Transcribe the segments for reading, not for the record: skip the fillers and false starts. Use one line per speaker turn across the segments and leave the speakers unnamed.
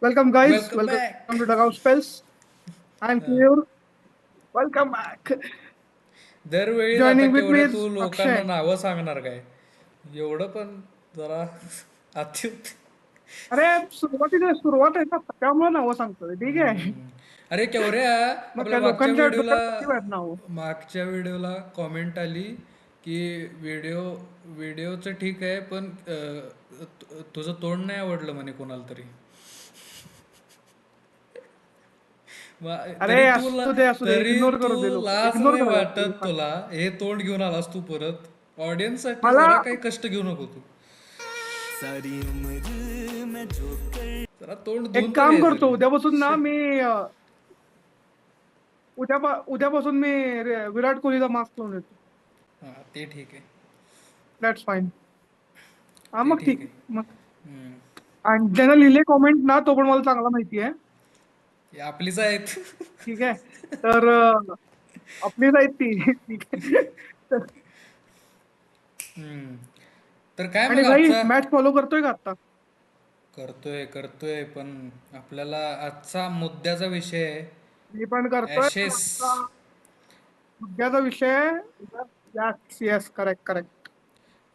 Welcome, guys.
Welcome
Welcome
back.
to Dugout Spells. I'm
Uh,
Kiyur. Welcome back.
दरवेळीच आता
Joining with me
केवढ्या
is
तू लोकांना
Akshay.
नावं सांगणार काय? एवढं पण जरा अति.
अरे सुरुवात आहे ना त्यामुळे नावं सांगतोय ठीक आहे.
अरे केवढ्या
मग
आपल्या
काय
मागच्या
लोकांच्या
व्हिडिओला
डोक्यात किती आहेत नावं.
मागच्या व्हिडिओला कॉमेंट आली की व्हिडिओचं ठीक आहे पण तुझं तोंड नाही आवडलं म्हणे कोणाला तरी.
अरे
तरी तू
असू दे
तरी
इग्नोर
तू
करू दे लोक
लाज
इग्नोर
नाही
करायला लागते
वाटत
लोकांना.
तुला हे तोंड घेऊन आलास तू परत ऑडियन्स साठी
मला
जरा काही कष्ट घेऊ नको तू. जरा तोंड
एक
धुवून तर
काम
घे
करतो
तरी.
उद्यापासून ना
शे.
मी उद्यापासून मी विराट कोहलीचा मास्क लावून येतो.
हा ते ठीक आहे.
That's fine. हा
ते
मग
ठीक
ठीक
आहे.
मग.
हम्म.
आणि ज्यानं लिहिले कॉमेंट ना तो पण मला चांगला माहिती आहे.
हे आपलीच आहेत.
ठीक आहे. तर आपलीच आहेत ती ठीक आहे. तर
हम्म. तर काय
आणि
मग
भाई
आजचा
मॅच फॉलो करतोय का आता.
करतोय पण आपल्याला आजचा मुद्द्याचा विषय आहे
मी पण करतोय
ॲशेस,
आजचा मुद्द्याचा विषय. Yes yes correct correct.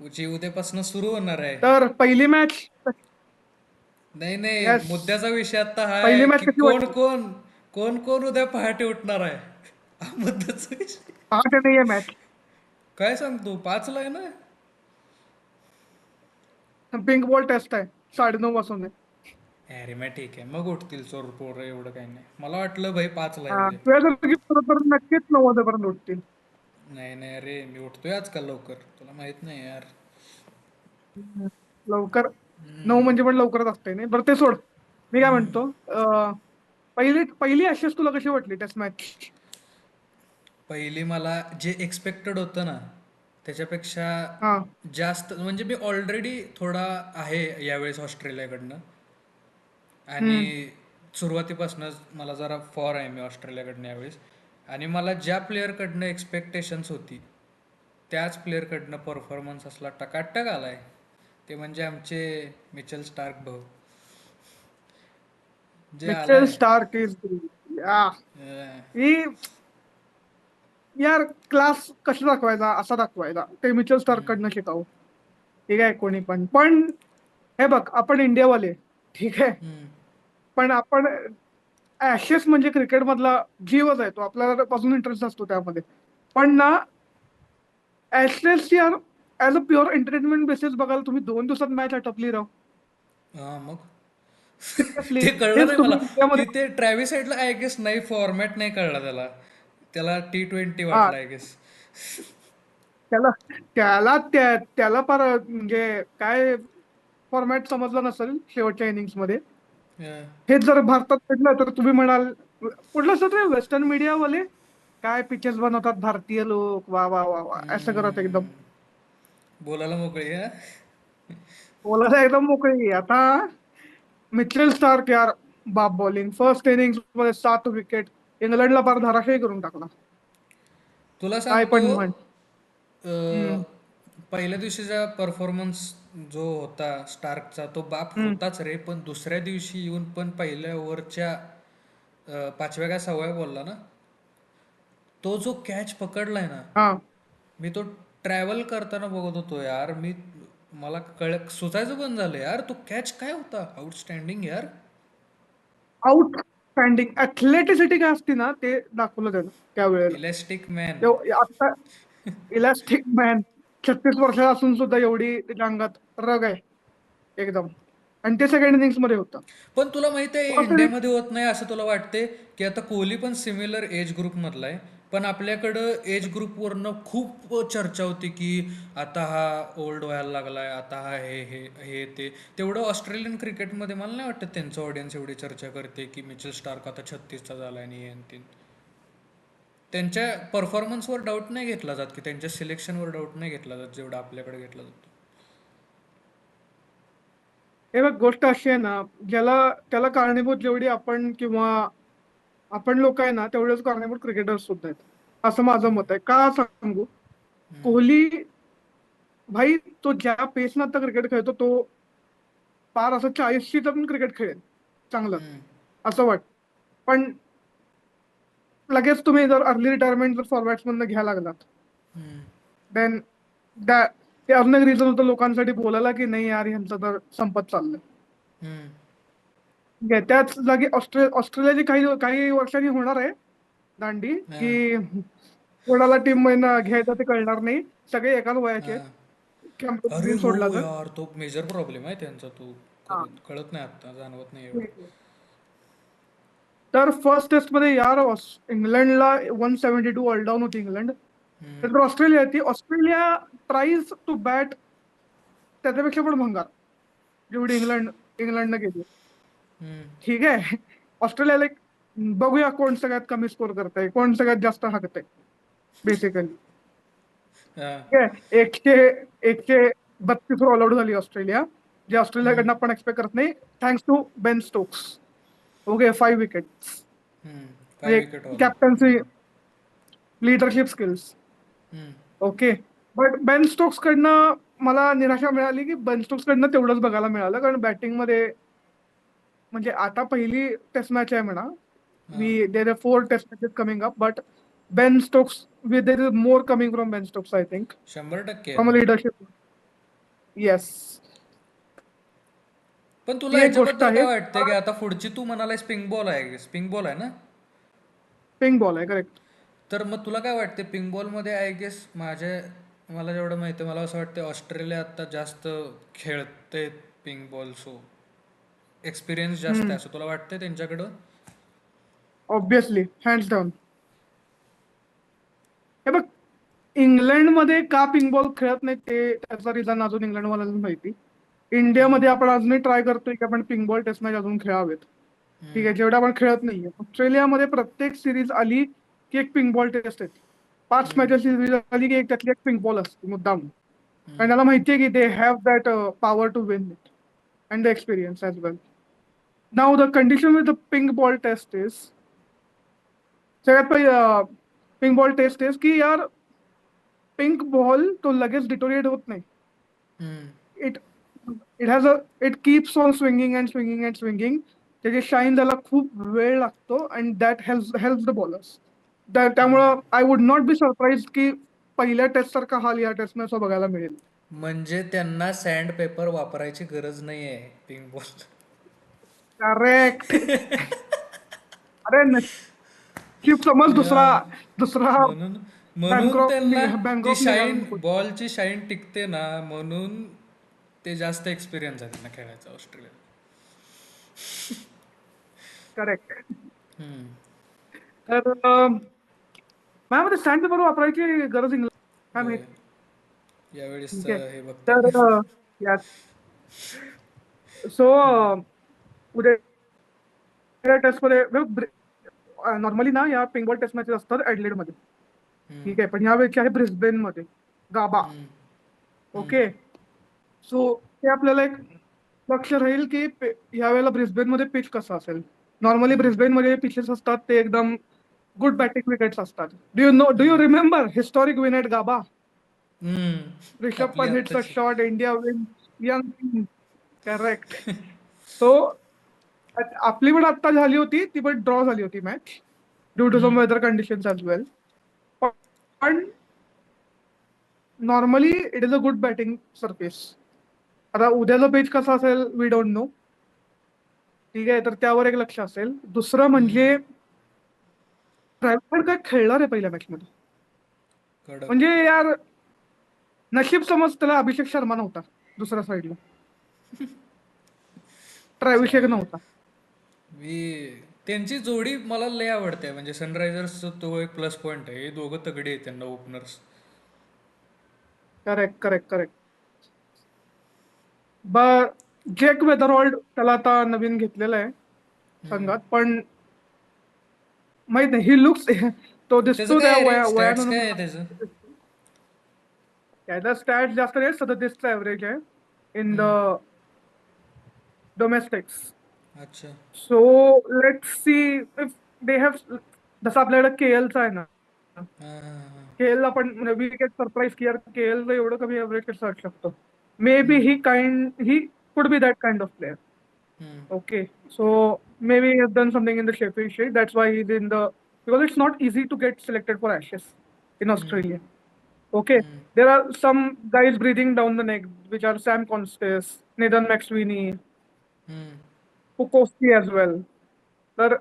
जी उद्यापासून सुरू होणार आहे.
तर पहिली मॅच.
नाही नाही,
यस.
मुद्द्याचा विषय आता हा
पहिली
आहे
मॅच
की
कशी
कोण
वाटली.
कोण कोण कोण उद्या पहाटे उठणार आहे. हा मुद्द्याचा विषय.
पहाटे नाही आहे मॅच.
काय सांगतो 5ला आहे ना.
पिंक बॉल टेस्ट आहे 9:30 पासून आहे.
अरे मग ठीक आहे मग उठतील चोर पोरं एवढं काही नाही मला वाटलं भाई 5ला आहे
हा
उद्या.
तुझ्यासारखी पोरं तर नक्कीच 9 वाजेपर्यंत उठतील.
नाही नाही अरे मी उठतोय आजकाल लवकर तुला माहित नाही यार.
लवकर. 9
हम्म.
म्हणजे पण लवकरच असते नाही बरं ते सोड. मी काय म्हणतो पहिली पहिली ॲशेस तुला कशी वाटली टेस्ट मॅच.
पहिली मला जे एक्सपेक्टेड होतं ना त्याच्यापेक्षा
हा.
जास्त म्हणजे मी ऑलरेडी थोडा आहे यावेळेस ऑस्ट्रेलियाकडनं आणि
हम्म.
सुरुवातीपासूनच मला जरा फॉर आहे मी ऑस्ट्रेलियाकडनं यावेळेस आणि मला ज्या प्लेअरकडनं एक्सपेक्टेशन्स होती त्याच प्लेअरकडनं परफॉर्मन्स असला टकाटक आलाय ते म्हणजे आमचे मिचेल स्टार्क भाऊ जे
मिचेल
आलाय.
स्टार्क इज या.
अं,
ही यार क्लास कसा दाखवायचा असा दाखवायचा ते मिचेल स्टार्क
हम्म,
कडनं शिकावं. ठीक आहे कोणी पण हे बघ आपण इंडियावाले ठीक आहे.
हम्म.
पण आपण ऍशेस म्हणजे क्रिकेट मधला जीवच आहे तो आपल्याला पासून इंटरेस्ट असतो त्यामध्ये. पण ना ऍशेस यार as a pure entertainment basis बघाल तुम्ही 2 दिवसात मॅच आटपली राव.
हा मग
सिरियसली
ते कळलं
हेच
नाही मला
तुम्ही
की
इंडियामध्ये.
ते ट्रॅव्हिस साईडला आय गेस नाही फॉर्मॅट नाही कळला त्याला त्याला T20
हा
वाटला आय गेस.
त्याला त्याला फार म्हणजे काय फॉर्मॅट समजला नसेल शेवटच्या इनिंग्स मध्ये. हेच जर भारतात घडलं तर तुम्ही म्हणाल कुठलं असतं ते वेस्टर्न मीडियावाले काय पिक्चर्स बनवतात भारतीय लोक वा वा वा वा असं करत एकदम.
बोलायला मोकळी हा.
बोलायला एकदम मोकळी आता. मिचेल स्टार्क यार बाप बॉलिंग फर्स्ट इनिंग्स मध्ये 7 विकेट. इंग्लंडला फार धाराशायी करून टाकला.
तुला
काय
सांगतो
पण म्हण.
अं,
हम्म,
पहिल्या दिवशीचा परफॉर्मन्स जो होता स्टार्कचा तो बाप
हम्म,
होताच रे पण दुसऱ्या दिवशी येऊन पण पहिल्या ओव्हरच्या 5व्या का 6व्या बोलला ना तो जो कॅच पकडलाय ना
हा.
मी तो ट्रॅव्हल करताना बघत होतो यार मी मला सुचायचं पण झालं यार तो कॅच काय होता आउटस्टँडिंग यार.
आउटस्टँडिंग ऍथलेटिसिटी काय असते ना ते दाखवलं त्यानं त्यावेळेला.
Elastic man.
आता इलास्टिक मॅन 36 वर्षाचा असून सुद्धा एवढी त्याच्या अंगात रग आहे एकदम. आणि ते सेकंड इनिंग्स मध्ये होतं.
पण तुला माहिती आहे
फर्स्ट इनिंग.
इंडियामध्ये होत नाही असं तुला वाटते की आता कोहली पण सिमिलर एज ग्रुप मधला आहे पण आपल्याकडं एज ग्रुपवरनं खूप चर्चा होती की आता हा ओल्ड व्हायला लागलाय आता हा हे हे हे ते तेवढं ऑस्ट्रेलियन क्रिकेटमध्ये मला नाही वाटत त्यांचं ऑडियन्स एवढी चर्चा करते की मिचेल स्टार्क आता 36चा झाला आणि हे आणि ते. त्यांच्या परफॉर्मन्सवर डाऊट नाही घेतला जात की त्यांच्या सिलेक्शनवर डाऊट नाही घेतला जात जेवढा आपल्याकडे घेतला जातो.
हे बघ गोष्ट अशी आहे ना ज्याला त्याला कारणीभूत जेवढी आपण किंवा आपण लोक आहे ना तेवढेच कारणीभूत क्रिकेटर्स सुद्धा आहेत. असं माझं मत आहे का सांगू. कोहली भाई तो ज्या पेसनं आता क्रिकेट खेळतो तो पार असं 40शी पण क्रिकेट खेळेल. चांगलं
हम्म,
असं वाटतं. पण लगेच तुम्ही जर अर्ली रिटायरमेंट जर फॉरमॅट्स मधनं घ्यायला लागलात,
हम्म,
देन ते अजून एक रिझन होतं लोकांसाठी बोलायला की नाही यार ह्यांचं तर संपत चाललंय.
हम्म.
ठीक आहे, त्याच जागी ऑस्ट्रेलियाची काही काही वर्षांनी होणार आहे दांडी,
हा,
की कोणाला टीम महिना घ्यायचा ते कळणार नाही, सगळे एकाच वयाचे
हा.
आहेत कॅम्पस
अरे
ग्रीन
हो
सोडला तर.
यार, तो मेजर प्रॉब्लेम आहे त्यांचा, तो
हा.
कळत नाही आता, जाणवत नाही एवढं.
तर फर्स्ट टेस्ट मध्ये यार इंग्लंडला 172 ऑल डाऊन होती इंग्लंड.
हम्म,
तर ऑस्ट्रेलिया ती ऑस्ट्रेलिया ट्राईज टू बॅट त्याच्यापेक्षा पण भंगार जेवढी इंग्लंडनं केली.
हम्म.
ठीक आहे, ऑस्ट्रेलियाला एक बघूया कोण सगळ्यात कमी स्कोर करतंय, कोण सगळ्यात जास्त हाकतंय बेसिकली.
हा,
ठीक आहे, एकशे एकशे 32 ऑल आउट झाली ऑस्ट्रेलिया, जे
हम्म,
ऑस्ट्रेलियाकडनं आपण एक्सपेक्ट करत नाही, thanks to Ben Stokes. Okay, 5 wicket,
hmm. 5
म्हणजे
wicket haul.
Captaincy, leadership skills.
Hmm,
okay. But Ben Stokes कडनं मला निराशा मिळाली की बेन स्टोक्स कडनं तेवढंच बघायला मिळालं, कारण बॅटिंगमध्ये म्हणजे आता पहिली टेस्ट मॅच आहे म्हणा,
हा.
We there are 4 test matches coming up, but Ben Stokes there is more coming from Ben Stokes I think,
100% आहे
फ्रॉम अ
ना.
लिडरशिप. येस,
पण तुला
ती एक गोष्ट
ह्याच्याबद्दल
आहे.
काय वाटतंय की आता पुढची तू म्हणाला स्पिंग बॉल आहे, स्पिंग बॉल आहे ना.
पिंक बॉल आहे करेक्ट.
तर मग तुला काय वाटते पिंक बॉलमध्ये, आय गेस मला जेवढं माहिती आहे, मला असं वाटतं ऑस्ट्रेलिया आता जास्त खेळते पिंक बॉल, सो एक्सपिरियन्स जास्त आहे असं तुला वाटतंय त्यांच्याकडं.
Obviously, hands down. हे बघ, इंग्लंडमध्ये का पिंक बॉल खेळत नाही ते त्याचा रिझन अजून इंग्लंडवाल्यांना माहिती.
हम्म,
इंडियामध्ये आपण अजूनही ट्राय करतोय की आपण पिंक बॉल टेस्ट मॅच अजून खेळावेत. ठीक
हम्म,
आहे, जेवढ्या आपण खेळत नाहीये. ऑस्ट्रेलियामध्ये प्रत्येक सिरीज आली की एक पिंक बॉल टेस्ट येते. 5 मॅचेस
हम्म,
सिरीज आली की एक त्यातली एक पिंक बॉल असते मुद्दाम. कारण
हम्म,
त्याला माहितीये की they have that power to win it and the experience as well. Now the condition with the pink ball test is, सगळ्यात पहिले पिंक बॉल टेस्ट इज की यार पिंक बॉल तो लगेच डिटोरिएट होत नाही.
Hmm.
It it has it keeps on swinging and swinging and swinging. त्याचे shine द्यायला खूप वेळ लागतो and that helps the bowlers. त्यामुळं I would not be surprise की पहिल्या टेस्ट सारखा हाल या टेस्ट मॅच बघायला मिळेल.
म्हणजे त्यांना सँड पेपर वापरायची गरज नाही आहे पिंक बॉल.
करेक्ट. अरे नशीब समज दुसरा दुसरा
म्हणून म्हणून त्यांना ती
बँकॉक निघाला
शाईन,
नको.
बॉलची शाईन टिकते ना, म्हणून ते जास्त एक्सपिरियन्स आहे त्यांना खेळायचा ऑस्ट्रेलिया.
करेक्ट.
हम्म.
तर माझ्यामध्ये सँड पेपर वापरायची गरज इंग्लंड काय
होय.
माहिती.
यावेळेस
ठीक आहे.
हे
तर
बघताय.
सो उद्या टेस्टमध्ये नॉर्मली ना या पिंक बॉल टेस्ट मॅचेस असतात ऍडलेडमध्ये.
हम्म,
ठीक आहे, पण यावेळेची आहे ब्रिस्बेनमध्ये, गाबा.
हम्म, हम्म,
ओके. सो ते आपल्याला एक लक्ष राहील की यावेळेला ब्रिस्बेनमध्ये पिच कसं असेल. नॉर्मली
हम्म,
ब्रिस्बेनमध्ये पिचेस असतात ते एकदम गुड बॅटिंग विकेट्स असतात. डू यू
हम्म,
रिमेंबर हिस्टॉरिक विन एट गाबा.
हम्म.
ऋषभ
आपली
पंत हिट्स अ
आत्ताची.
Shot, India win, young. Correct. So आपली पण आता झाली होती, ती पण ड्रॉ झाली होती मॅच ड्यू टू
हम्म,
सम वेदर कंडिशन्स ॲज वेल. पण normally it is a good batting surface. आता उद्याचं पिच कसं असेल वी डोंट नो. ठीक आहे, तर त्यावर एक लक्ष असेल. दुसरं
हम्म.
म्हणजे ट्रॅव्हल काय खेळणार आहे पहिल्या मॅच मध्ये.
कडक.
म्हणजे यार नशीब समज त्याला अभिषेक शर्मा नव्हता दुसऱ्या साईडला, ट्रॅव्हिस
चालेल.
नव्हता.
मी त्यांची जोडी मला लय आवडते, म्हणजे सनरायझर्सचा तो एक प्लस पॉईंट आहे, हे दोघं तगडे आहेत त्यांना ओपनर्स.
Correct correct correct. ब जेक वेदरहॉल्ड त्याला आता नवीन घेतलेलं आहे संघात, पण माहित नाही ही लुक्स तो
त्याचं
दिसतो
काय
त्या
आहे रे, स्टॅट्स
वयानं
काय
मला.
आहे त्याचं.
त्याचा स्टॅट जास्त नाही, 37चं ॲव्हरेज आहे इन द
हम्म,
डोमेस्टिक्स.
अच्छा.
So let's see if they have, जसं आपल्याकडे केएलचं आहे ना,
हां, हां, हां.
केएल आपण म्हणजे वी गेट सरप्राईज की यार केएल एवढं कमी ॲव्हरेज कसं असू शकतो. मे बी
हम्म,
he could be that kind of player. Okay, so maybe he has done something in the Sheffield Shield. That's why he's in the because it's not easy to get selected for Ashes in Australia. Okay, there are some guys breathing down the neck, which are Sam Constas, Nathan McSweeney, Pukowski as well. तर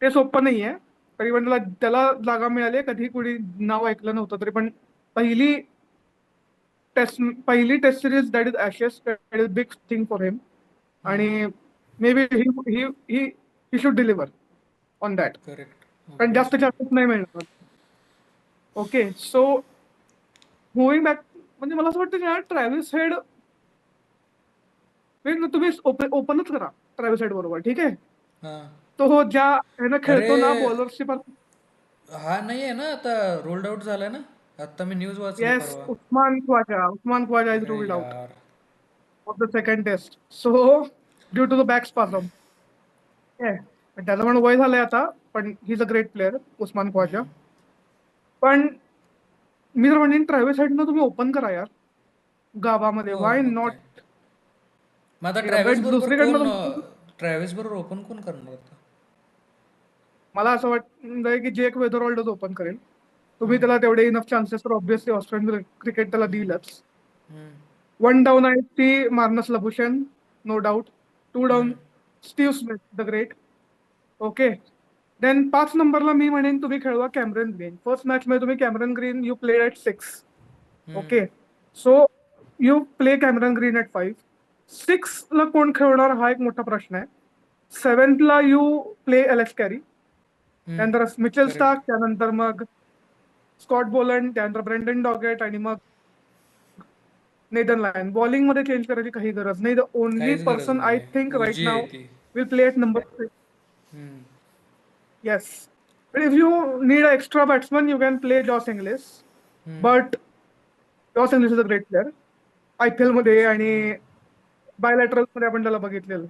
ते सोपं नाहीये. तरी पण त्याला त्याला जागा मिळाली आहे. कधी कुणी नाव ऐकलं नव्हतं तरी पण पहिली पहिली test series that is Ashes that is big thing for him आणि maybe he he he he should deliver on that
correct.
कारण जास्त
ऑब्विसली.
चान्सेस नाही मिळणार. ओके सो मुव्हिंग बॅक म्हणजे मला असं वाटतं की ट्रॅव्हिस हेड तुम्ही ओपनच करा ट्रॅव्हिस हेड बरोबर ठीक आहे.
हां.
तो ज्या ह्यानं
अरे,
खेळतो ना बॉलरची
हा नाही आहे ना आता, रोल्ड आउट झालाय ना. आता मी न्यूज वाचली
येस
परवा.
उस्मान ख्वाजा इज
अरे
रूल्ड आउट
यार.
Of the second test so due to the back spasm. त्याचं पण वय झालंय आता पण he is a great player Usman Khawaja. पण मी तर म्हणेन ट्रॅव्हिस हेडनं तुम्ही ओपन करा यार गावामध्ये
हो,
वाय
मग
नॉट.
काय. मग आता ट्रॅव्हिस बरोबर
दुसरीकडनं
कोण, ट्रॅव्हिस बरोबर ओपन कोण करणार आता?
मला असं वाटतंय की जेक वेदरऑल्डच ओपन करेल. तुम्ही त्याला तेवढे इनफ चान्सेस तर ऑब्व्हियसली ऑस्ट्रेलियन क्रिकेट त्याला देईलच. वन डाऊन आहे ती Marnus Labuschagne no doubt. Two down Steve Smith the great. Okay then 5 नंबरला मी म्हणेन तुम्ही खेळवा कॅमरन ग्रीन. फर्स्ट मॅच मध्ये तुम्ही Cameron Green you played at 6. Okay so you play Cameron Green at 5. 6ला कोण खेळणार हा एक मोठा प्रश्न आहे. 7ला यू प्ले एलेक्स कॅरी. त्यानंतर मिचेल
करेक्ट.
स्टार्क त्यानंतर मग स्कॉट बोलंड त्यानंतर ब्रेंडन डॉगेट आणि मग नेदन लायन. बॉलिंग मध्ये चेंज करायची काही गरज नाही. द ओनली
काहीच गरज
पर्सन आय
नाही
थिंक
आहे,
राईट
ओजी आहे
नाव
ती.
Will play at number. Yes if you need extra batsman you can play जॉस इंग्लिश. बट जॉस English is a great player IPL मध्ये आणि
ऑब्विसली.
बायलॅटरल मध्ये आपण त्याला बघितलेलं.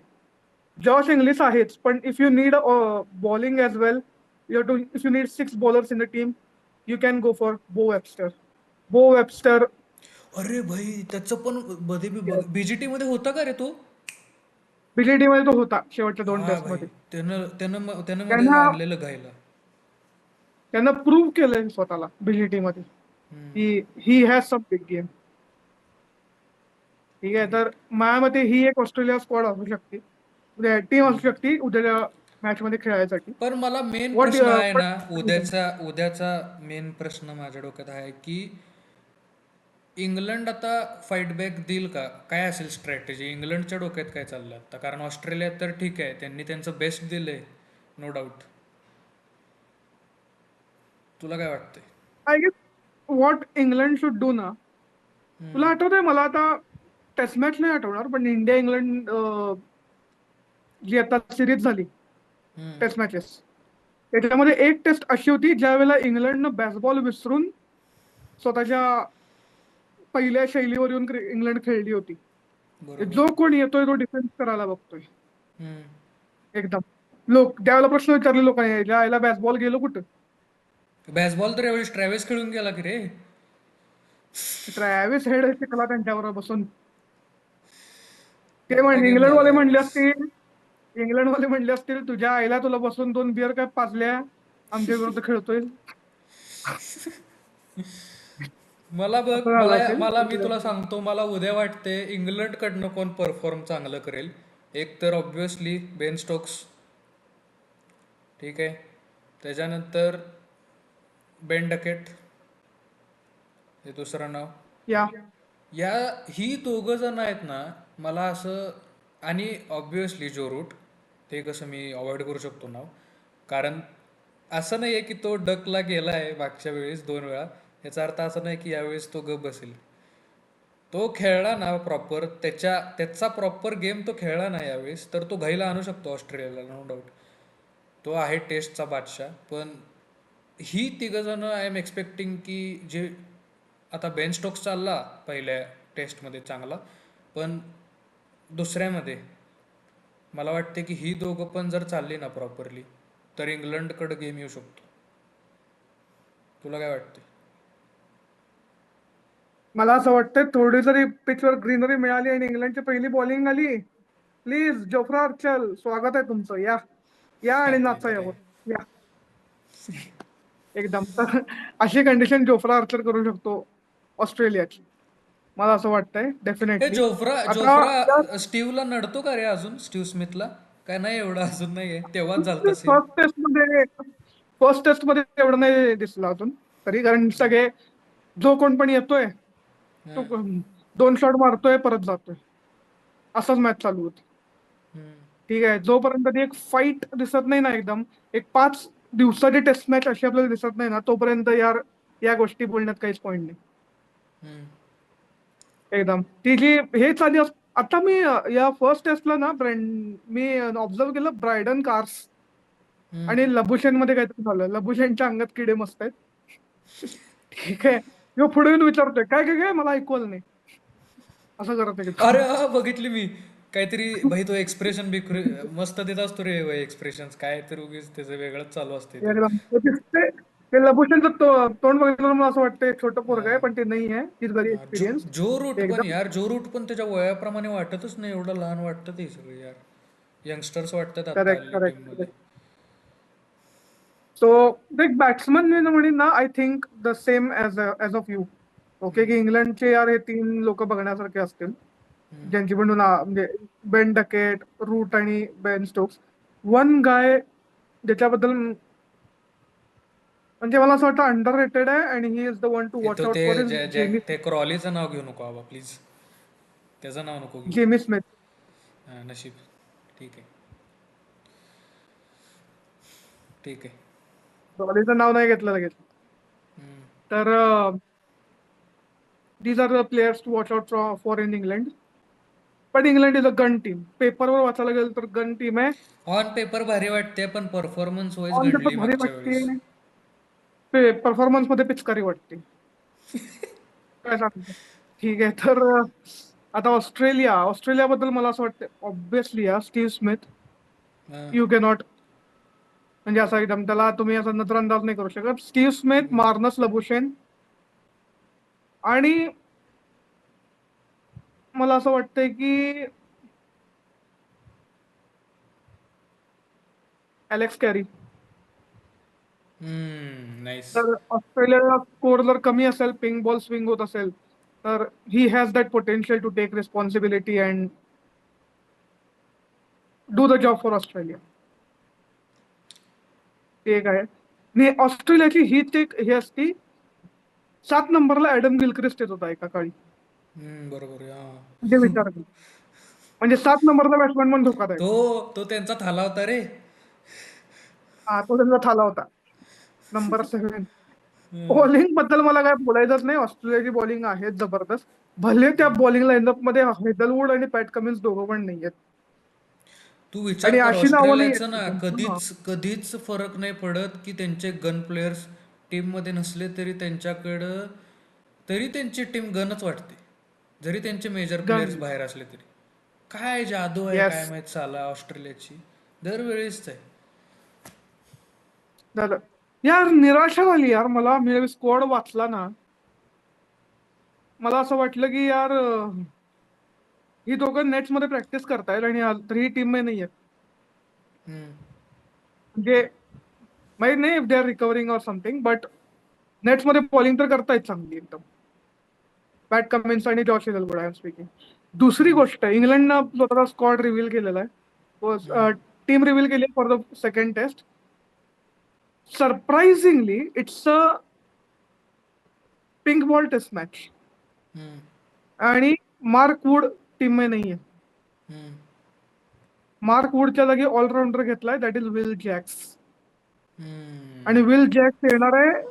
जॉश इंग्लिश आहेच पण if you need bowling as well you to if you need 6 bowlers in the team you can go for Beau Webster. Beau Webster
अरे भाई, त्याचं पण मध्ये बीजीटी मध्ये होता का रे तो?
BJT मध्ये तो होता शेवटच्या 2 टेस्ट
हा भाई,
मध्ये.
त्यानं मध्ये
त्यांना
आणलेलं घायला.
त्यांना प्रूव्ह केलंय स्वतःला BJT मध्ये की he has some big game. ठीक आहे तर
करेक्ट.
माझ्या मते ही एक ऑस्ट्रेलिया स्क्वॉड असू शकते उद्या टीम असू शकते उद्याच्या मॅच मध्ये खेळायसाठी.
पण मला मेन
व्हॉट
प्रश्न आहे ना, उद्याचा मेन प्रश्न माझ्या डोक्यात आहे की इंग्लंड आता फाईट बॅक देईल का? काय असेल स्ट्रॅटेजी इंग्लंडच्या डोक्यात, काय चाललं आता? कारण ऑस्ट्रेलियात तर ठीक आहे, त्यांनी त्यांचं बेस्ट दिलंय, नो डाऊट. तुला काय वाटतंय?
I guess what England should do ना. तुला आठवतंय मला आता टेस्ट मॅच नाही आठवणार पण इंडिया इंग्लंड जी आता सिरीज झाली टेस्ट मॅचेस त्याच्यामध्ये एक टेस्ट अशी होती ज्या वेळेला इंग्लंडनं बॅसबॉल विसरून स्वतःच्या पहिल्या शैलीवर येऊन इंग्लंड खेळली होती.
बरोबर.
जो कोण येतोय तो डिफेन्स करायला बघतोय
हम्म.
एकदम. त्यावेळेला प्रश्न विचारले लोकांनी यायला बॅसबॉल गेलो कुठं.
बॅसबॉल तर यावेळेस ट्रॅव्हिस खेळून गेला की रे.
ट्रॅव्हिस हेड शिकला त्यांच्याबरोबर बसून. ते
मोठा गेम झाला यावेळेस.
इंग्लंड वाले म्हणले असतील तुझ्या आईला तुला बसून 2 बिअर काय पाजल्या आमच्या विरुद्ध खेळतोय
मला बघ,
असं झालं असेल.
मी तुला सांगतो, मला उद्या वाटते इंग्लंडकडनं कोण परफॉर्म चांगलं करेल. एक तर ऑब्व्हियसली बेन स्टोक्स, ठीक आहे. त्याच्यानंतर बेन डकेट, हे दुसरं नाव.
या
या ही दोघं जण आहेत ना, मला असं. आणि ऑब्व्हियसली जो रूट, ते कसं मी अवॉइड करू शकतो नाव, कारण असं नाही आहे की तो डकला गेला आहे मागच्या वेळेस 2 वेळा, याचा अर्थ असं नाही की यावेळेस तो गप बसेल. तो खेळला ना प्रॉपर, त्याचा प्रॉपर गेम तो खेळला ना यावेळेस, तर तो घाईला आणू शकतो ऑस्ट्रेलियाला, नो डाऊट. तो आहे टेस्टचा बादशाह. पण ही तिघंजणं आय एम एक्सपेक्टिंग की जे आता बेन स्टोक्स चालला पहिल्या टेस्टमध्ये चांगला, पण दुसऱ्यामध्ये मला वाटते की ही दोघं पण जर चालली ना प्रॉपरली तर इंग्लंडकडे गेम येऊ शकतो. तुला काय वाटते?
मला असं वाटतं थोडी जरी पिचवर ग्रीनरी मिळाली आणि इंग्लंडची पहिली बॉलिंग आली प्लीज जोफ्रा आर्चर, स्वागत आहे तुमचं. या या आणि
ते
नाचा
तर
यावर.
आहे.
या एकदम. तर अशी कंडिशन जोफ्रा आर्चर करू शकतो ऑस्ट्रेलियाची, मला असं वाटतंय
हे
डेफिनेटली.
जोफ्रा
आता
जोफ्रा स्टीव्हला नडतो का रे अजून, स्टीव्ह स्मिथला? काय नाही एवढं अजून नाहीये, तेव्हाच झालता सेम.
फर्स्ट टेस्ट मध्ये एवढं नाही दिसलं अजून तरी, कारण सगळे जो कोण पण येतोय तो
हं,
2 शॉट मारतोय परत जातोय, असंच मॅच चालू होती.
हं,
ठीक आहे, जोपर्यंत ती एक फाईट दिसत नाही ना, एकदम एक 5 दिवसाची टेस्ट मॅच अशी आपल्याला दिसत नाही ना, तोपर्यंत यार या गोष्टी बोलण्यात काहीच पॉईंट नाही.
हं,
एकदम ती जी हेच आधी आता मी या फर्स्ट टेस्टला ना मी ऑब्झर्व केलं ब्रायडन कार्स
हं.
आणि लबुशेन मध्ये काहीतरी झालं. लबुशेनच्या अंगात किडे मस्त आहेत. ठीक आहे, ह्यो पुढे येऊन विचारतोय काय काय काय, मला ऐकू आलं नाही, असं करत एकदम.
अरे हा बघितली मी. काहीतरी भाई तो एक्सप्रेशन मस्त देत असतो रे एक्सप्रेशन, काय तर उगीच त्याचं वेगळंच चालू असते ते.
एकदम ते लबुशेनचं तोंड बघितलं मला असं वाटतं छोटं पोरग आहे,
अं,
पण ते नाही आहे, इज व्हेरी
जो
एक्सपिरियन्स.
जो रूट पण
एकदम
यार, जो रूट पण त्याच्या वयाप्रमाणे वाटतच नाही, एवढं लहान वाटतं ते सगळे यार. यंगस्टर्स वाटतात आता
करेक्ट
हल्ली
करेक्ट
टीममध्ये.
करेक्ट. सो एक बॅट्समन मी म्हणेन ना, I think the same as of you. Okay, की इंग्लंडचे यार हे 3 लोक बघण्यासारखे असतील, ज्यांची पण म्हणजे बेन डकेट, रूट आणि बेन स्टोक्स. वन गाय ज्याच्याबद्दल म्हणजे मला असं वाटतं अंडर रेटेड आहे, आणि he is the one two
हे
वॉच
तो
आउट
ते
फॉर, इज
ते क्रॉलीचं नाव घेऊ नको बाबा प्लीज. त्याचं नाव नको घेऊ.
Jamie Smith.
हा, नशीब. ठीक आहे. ठीक आहे.
कॉलेजचं नाव नाही घेतलं लगेच.
हम्म,
तर these are the players to watch out for in England. पण England is a gun team. पेपरवर वाचायला गेलं तर गन टीम आहे.
ऑन पेपर भारी वाटते पण परफॉर्मन्स वाईज
ऑन पेपर
गणली
भारी
मागच्या
वाटते,
वेळेस.
परफॉर्मन्स मध्ये पिचकारी वाटते. काय सांगतो. ठीक आहे, तर आता ऑस्ट्रेलियाबद्दल मला असं वाटतं ऑब्व्हियसली स्टीव्ह स्मिथ.
हा,
यू कॅनॉट, म्हणजे असं एकदम त्याला तुम्ही असं नजरअंदाज नाही करू शकत. स्टीव्ह स्मिथ, मार्नस लबुशेन, आणि मला असं वाटतंय की अलेक्स कॅरी.
नाईस.
तर ऑस्ट्रेलियाला स्कोर जर कमी असेल, पिंक बॉल स्विंग होत असेल, तर he has that potential to take responsibility and do the job for Australia. ते एक आहे. आणि ऑस्ट्रेलियाची हीच एक हे असती, 7 नंबरला ऍडम गिलक्रिस्ट येत होता एका काळी.
बरोबर आहे, हा.
म्हणजे विचार कर, म्हणजे 7 नंबरचा बॅट्समॅन पण धोकादायक.
तो तो त्यांचा थाला होता रे.
हा, तो त्यांचा थाला होता, नंबर 7.
हम्म.
बॉलिंग बद्दल मला काय बोलायचंच नाही, ऑस्ट्रेलियाची बॉलिंग आहे जबरदस्त. भले त्या बॉलिंग लाईनअप मध्ये हेदलवूड आणि पॅट कमिन्स दोघं पण नाहीयेत,
तू विचार
आणि
कर
अशी नावं नाही
ऑस्ट्रेलियाचं ना,
आहेत.
कधीच कधीच फरक नाही पडत की त्यांचे गन प्लेयर्स टीममध्ये नसले तरी त्यांच्याकडं, तरी त्यांची टीम गनच वाटते, जरी त्यांचे मेजर
गन.
प्लेयर्स बाहेर असले तरी. काय जादू आहे
येस.
काय माहित साला ऑस्ट्रेलियाची, दरवेळेस आहे.
झालं यार, निराशा झाली यार मला. मी स्क्वॉड वाचला ना, मला असं वाटलं की यार ही दोघं नेट्स मध्ये प्रॅक्टिस करतायत आणि तरीही टीम मध्ये नाहीयेत.
हम्म.
म्हणजे माहित नाही if they are recovering or something, but nets मध्ये बॉलिंग तर करतायत चांगली एकदम. पॅट कमिन्स आणि Josh Hazlewood I am speaking. दुसरी
हम्म.
गोष्ट, इंग्लंडनं स्वतःचा स्क्वॉड रिव्हील केलेला
हम्म.
आहे, टीम रिव्हील केली for the second test. Surprisingly it's a pink ball test match,
hmm.
आणि मार्क वुड टीम मध्ये नाहीये.
हम्म.
मार्क वुडच्या जागी ऑलराऊंडर घेतलाय, दॅट इज विल जॅक्स. आणि
हम्म.
विल जॅक्स येणार आहे.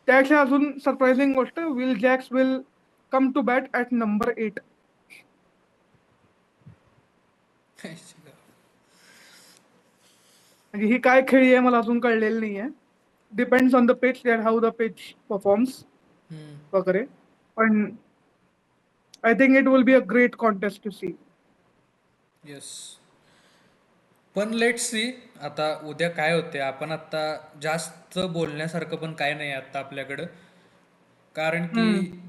त्याच्या अजून सरप्राइझिंग गोष्ट, Will Jacks will come to bat at number 8. म्हणजे ही काय खेळी आहे मला अजून कळलेली नाहीये. Depends on the pitch, that how the pitch performs
hmm.
वगैरे. पण I think it will be a great contest to see.
Yes. पण लेट्स सी आता उद्या काय होते. आपण आता जास्त बोलण्यासारखं पण काय नाही आता आपल्याकडं, कारण की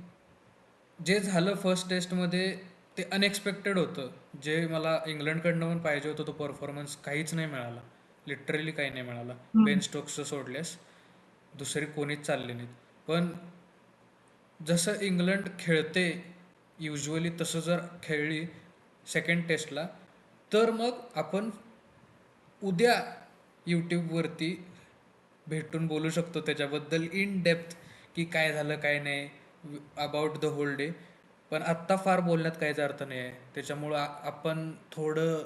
जे झालं फर्स्ट टेस्टमध्ये ते अनएक्सपेक्टेड होतं. जे मला इंग्लंडकडनं पण पाहिजे होतं तो परफॉर्मन्स काहीच नाही मिळाला. लिटरली काही नाही मिळाला. बेन
हम्म.
स्टोक्सचं सोडल्यास दुसरी कोणीच चालले नाहीत. पण जसं इंग्लंड खेळते युजली तसं जर खेळली सेकंड टेस्टला, तर मग आपण उद्या यूट्यूबवरती भेटून बोलू शकतो त्याच्याबद्दल इन डेप्थ, की काय झालं काय नाही अबाउट द होल डे. पण आत्ता फार बोलण्यात काहीच अर्थ नाही आहे. त्याच्यामुळं आपण थोडं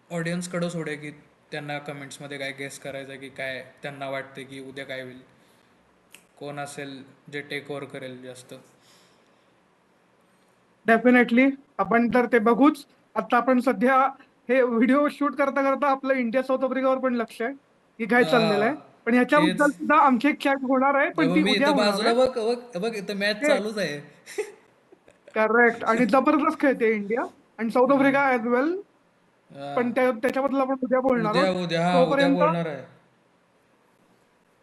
ऑडियन्सकडं सोडूया, की त्यांना कमेंट्समध्ये काय गेस करायचं की काय त्यांना वाटतं की उद्या काय होईल, कोण असेल जे टेक ओव्हर करेल जास्त.
डेफिनेटली आपण तर ते बघूच. आता आपण सध्या हे व्हिडिओ शूट करता करता आपलं इंडिया साऊथ आफ्रिकावर पण लक्ष आहे की काय चाललेलं आहे. पण
तेच.
ह्याच्याबद्दल सुद्धा आमची एक चॅट होणार आहे, पण
मग
ती
मी
उद्या
इथं
होणार
बाजूला
आहे.
बघ बघ बघ इथं मॅच चालूच आहे.
करेक्ट. आणि जबरदस्त खेळते इंडिया आणि साऊथ
अं,
आफ्रिका ॲज वेल. पण
अं,
त्याच्याबद्दल आपण उद्या बोलणार
उद्या
आहोत.
उद्या हा उद्या
तोपर्यंत
बोलणार आहे.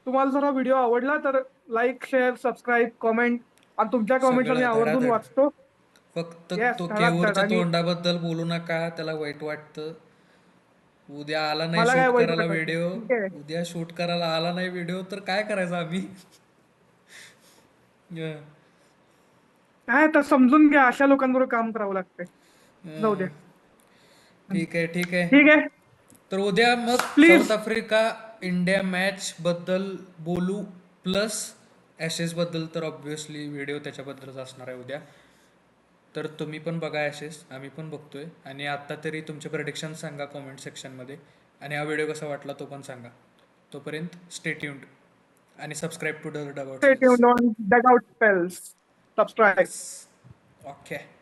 तुम्हाला जर हा व्हिडिओ आवडला तर लाईक, शेअर, सबस्क्राईब, कमेंट, आणि तुमच्या कमेंट्स आम्ही
सगळं
आवर्जून
धडाधड.
वाचतो.
फक्त
येस,
तो
धडाधड.
केवरच्या
आणि
तोंडाबद्दल बोलू नका, त्याला वाईट वाटतं. उद्या आला नाही
मला काय
शूट
वाईट
करायला
वाटत नाही,
व्हिडिओ,
ठीक आहे.
उद्या शूट करायला आला नाही व्हिडिओ तर काय करायचं आम्ही? अं,
काय तर समजून घ्या, अशा लोकांबरोबर काम करावं लागतंय. जाऊ द्या.
अं, ठीक आहे ठीक आहे.
ठीक आहे.
तर उद्या मग south
please.
Africa India match बद्दल बोलू, प्लस ॲशेस बद्दल तर ऑब्व्हियसली व्हिडिओ त्याच्याबद्दलच असणार आहे उद्या. तर तुम्ही पण बघा ॲशेस, आम्ही पण बघतोय. आणि आत्ता तरी तुमचे प्रेडिक्शन सांगा कॉमेंट सेक्शनमध्ये. आणि हा व्हिडिओ कसा वाटला तो पण सांगा. तोपर्यंत स्टे ट्यून्ड आणि subscribe to the Dugout
Stay
Spells.
tuned on Dugout Spells. Subscribe.
Yes. Okay.